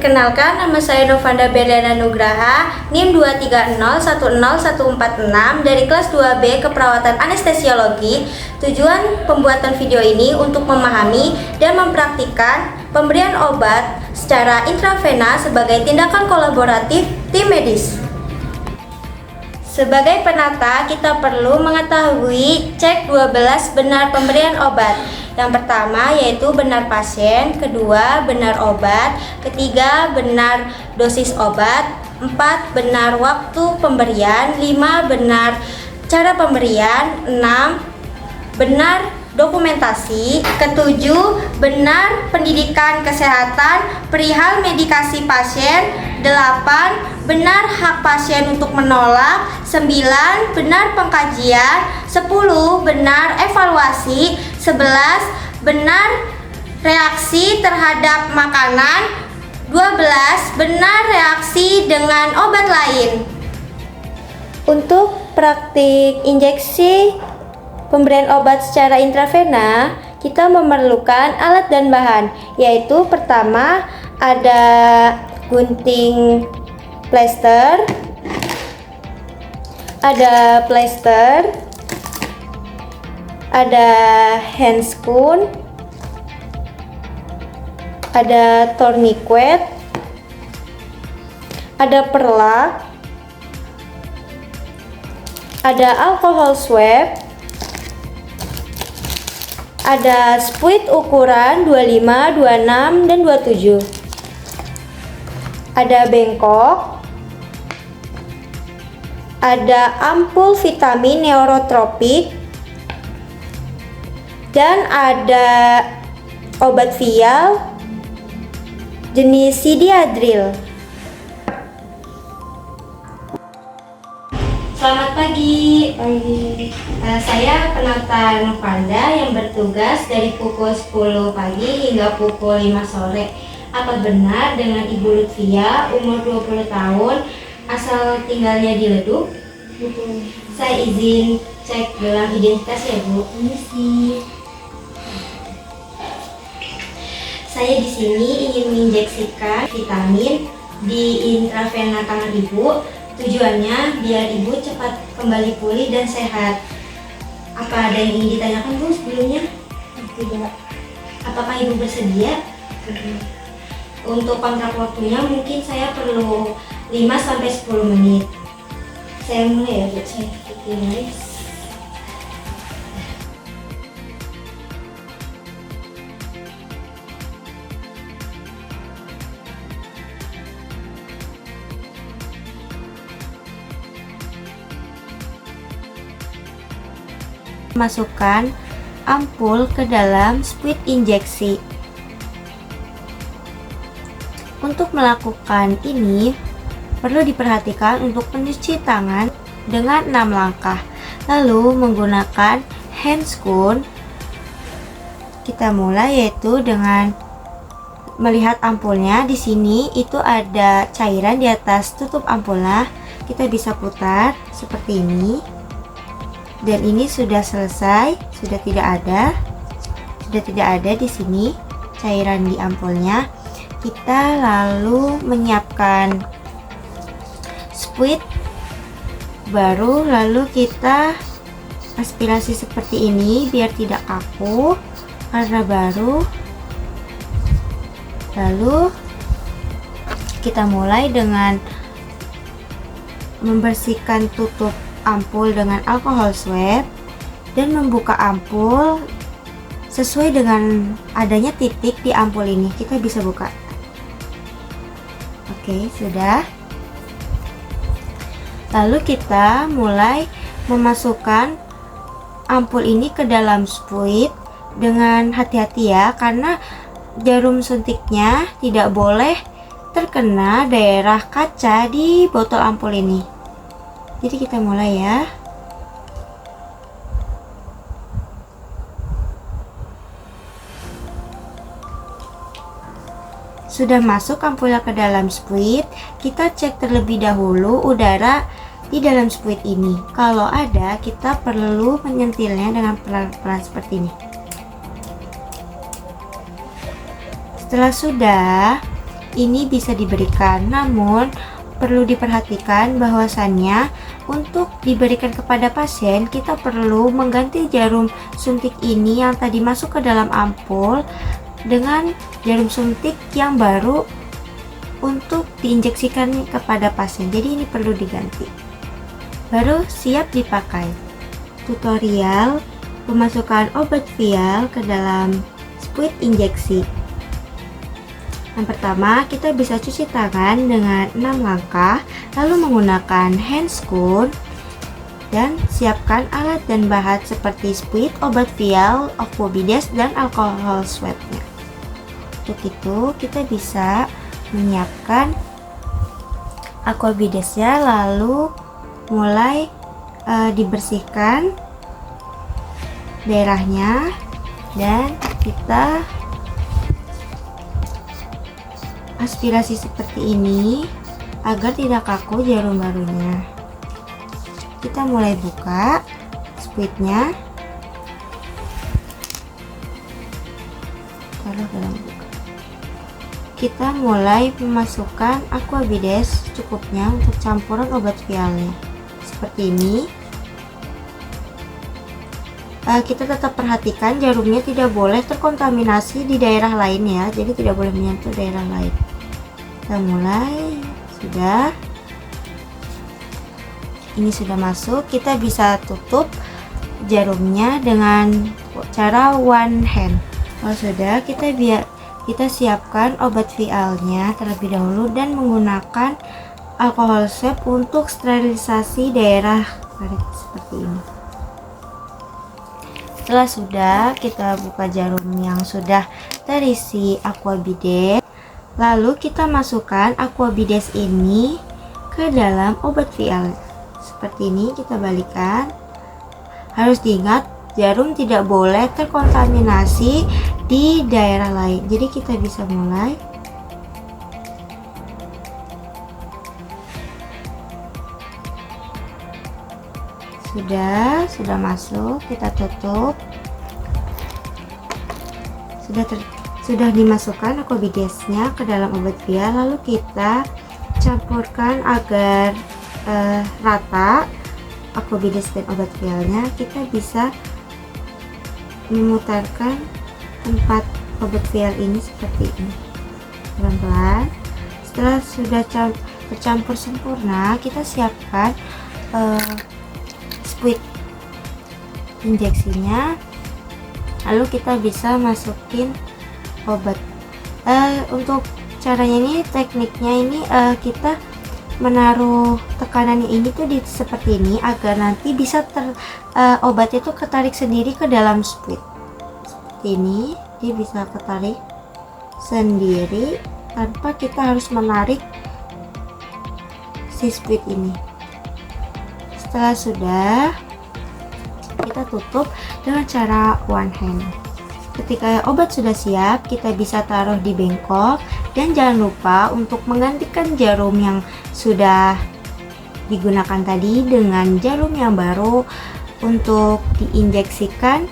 Perkenalkan, nama saya Novanda Berliana Nugraha, NIM 230101446 dari kelas 2B Keperawatan Anestesiologi. Tujuan pembuatan video ini untuk memahami dan mempraktikkan pemberian obat secara intravena sebagai tindakan kolaboratif tim medis. Sebagai penata, kita perlu mengetahui cek 12 benar pemberian obat. Yang pertama yaitu benar pasien, kedua benar obat, ketiga benar dosis obat, 4 benar waktu pemberian, 5 benar cara pemberian, 6 benar dokumentasi, ketujuh benar pendidikan kesehatan perihal medikasi pasien, 8 benar hak pasien untuk menolak, 9 benar pengkajian, 10 benar evaluasi, 11 benar reaksi terhadap makanan, 12 benar reaksi dengan obat lain. Untuk praktik injeksi pemberian obat secara intravena, kita memerlukan alat dan bahan, yaitu pertama ada gunting plester, ada handscoon, ada tourniquet, ada perlak, ada alcohol swab, ada spuit ukuran 25, 26, dan 27. Ada bengkok, ada ampul vitamin neurotropik, dan ada obat vial jenis Sidiadril. Selamat pagi. Saya penata Novanda yang bertugas dari pukul 10 pagi hingga pukul 5 sore. Apa benar dengan Ibu Lutfia, umur 20 tahun, asal tinggalnya di Leduk? Betul. Saya izin cek gelang identitas ya, Bu. Ini sih. Saya di sini ingin menginjeksikan vitamin di intravena tangan Ibu. Tujuannya biar Ibu cepat kembali pulih dan sehat. Apa ada yang ingin ditanyakan, Bu, sebelumnya? Tidak. Apakah Ibu bersedia? Untuk kontrak waktunya mungkin saya perlu 5-10 menit. Saya mulai ya, Bu. Saya ikutin. Masukkan ampul ke dalam spuit injeksi. Untuk melakukan ini, perlu diperhatikan untuk mencuci tangan dengan 6 langkah. Lalu menggunakan handscoon, kita mulai yaitu dengan melihat ampulnya. Di sini itu ada cairan di atas tutup ampulnya. Kita bisa putar seperti ini. Dan ini sudah selesai, sudah tidak ada di sini cairan di ampulnya. Kita lalu menyiapkan spuit baru, lalu kita aspirasi seperti ini biar tidak kaku karena baru. Lalu kita mulai dengan membersihkan tutup ampul dengan alcohol swab dan membuka ampul sesuai dengan adanya titik di ampul ini. Kita bisa buka. Oke, sudah. Lalu kita mulai memasukkan ampul ini ke dalam spuit dengan hati-hati ya, karena jarum suntiknya tidak boleh terkena daerah kaca di botol ampul ini. Jadi kita mulai ya. Sudah masuk ampulnya ke dalam spuit, kita cek terlebih dahulu udara di dalam spuit ini. Kalau ada, kita perlu menyentilnya dengan pelan-pelan seperti ini. Setelah sudah, ini bisa diberikan, namun perlu diperhatikan bahwasannya untuk diberikan kepada pasien kita perlu mengganti jarum suntik ini yang tadi masuk ke dalam ampul dengan jarum suntik yang baru untuk diinjeksikan kepada pasien. Jadi ini perlu diganti. Baru siap dipakai. Tutorial pemasukan obat vial ke dalam spuit injeksi. Yang pertama, kita bisa cuci tangan dengan 6 langkah, lalu menggunakan handscoon dan siapkan alat dan bahan seperti spuit, obat vial, aquabides, dan alkohol swabnya. Untuk itu, kita bisa menyiapkan aquabidesnya, lalu mulai dibersihkan daerahnya dan kita aspirasi seperti ini agar tidak kaku jarum barunya. Kita mulai buka spuitnya, taruh dalam buka. Kita mulai memasukkan aquabides cukupnya untuk campuran obat vialnya seperti ini. Kita tetap perhatikan jarumnya tidak boleh terkontaminasi di daerah lain ya, jadi tidak boleh menyentuh daerah lain. Kita mulai, sudah, ini sudah masuk. Kita bisa tutup jarumnya dengan cara one hand. Kalau sudah, kita siapkan obat vialnya terlebih dahulu dan menggunakan alkohol swab untuk sterilisasi daerah seperti ini. Setelah sudah, kita buka jarum yang sudah terisi aquabides, lalu kita masukkan aquabides ini ke dalam obat vial. Seperti ini, kita balikan. Harus diingat, jarum tidak boleh terkontaminasi di daerah lain. Jadi kita bisa mulai. Sudah masuk, kita tutup. Sudah dimasukkan aquabidesnya ke dalam obat vial, lalu kita campurkan agar rata aquabides dan obat vialnya. Kita bisa memutarkan tempat obat vial ini seperti ini, pelan-pelan. Setelah sudah tercampur sempurna, kita siapkan spuit injeksinya, lalu kita bisa masukin obat. Untuk caranya ini, tekniknya ini kita menaruh tekanannya ini tuh seperti ini agar nanti bisa obat itu ketarik sendiri ke dalam spuit. Seperti ini, dia bisa ketarik sendiri tanpa kita harus menarik si spuit ini. Setelah sudah, kita tutup dengan cara one hand. Ketika obat sudah siap, kita bisa taruh di bengkok dan jangan lupa untuk menggantikan jarum yang sudah digunakan tadi dengan jarum yang baru untuk diinjeksikan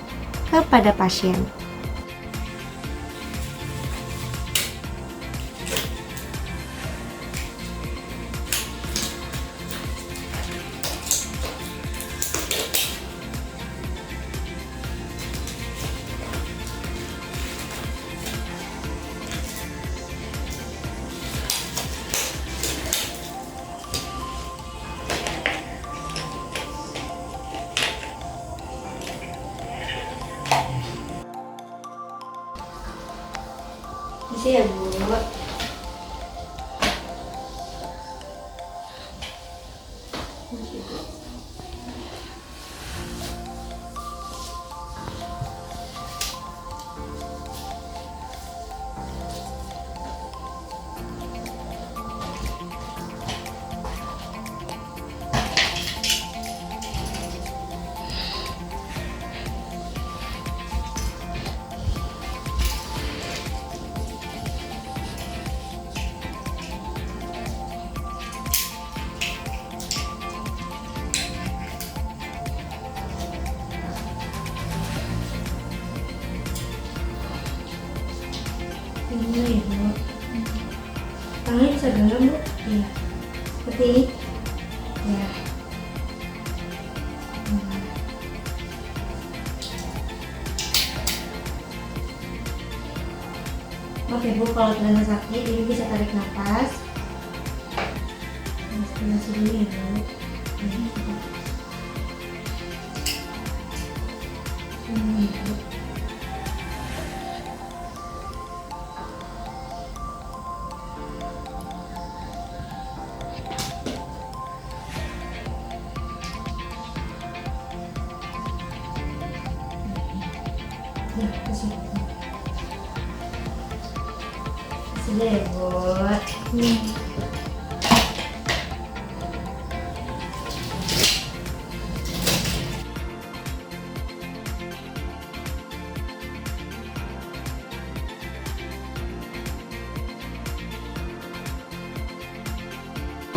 kepada pasien. Isi ya Bu. Ini ya Bu. bisa genggam Bu? Iya. Seperti ini. Ya. Oke Bu, kalau terasa sakit, Ibu bisa tarik nafas. Masih dulu ya Bu. Bu. Ya, kasih deh buat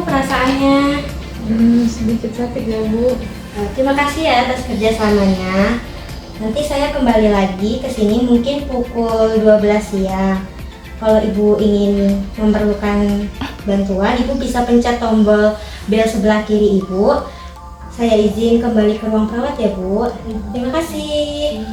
perasaannya. Sedikit sakit ya Bu. Terima kasih ya atas kerjasamanya. Nanti saya kembali lagi ke sini mungkin pukul 12 siang. Kalau Ibu ingin memerlukan bantuan, Ibu bisa pencet tombol bel sebelah kiri Ibu. Saya izin kembali ke ruang perawat ya Bu. Terima kasih.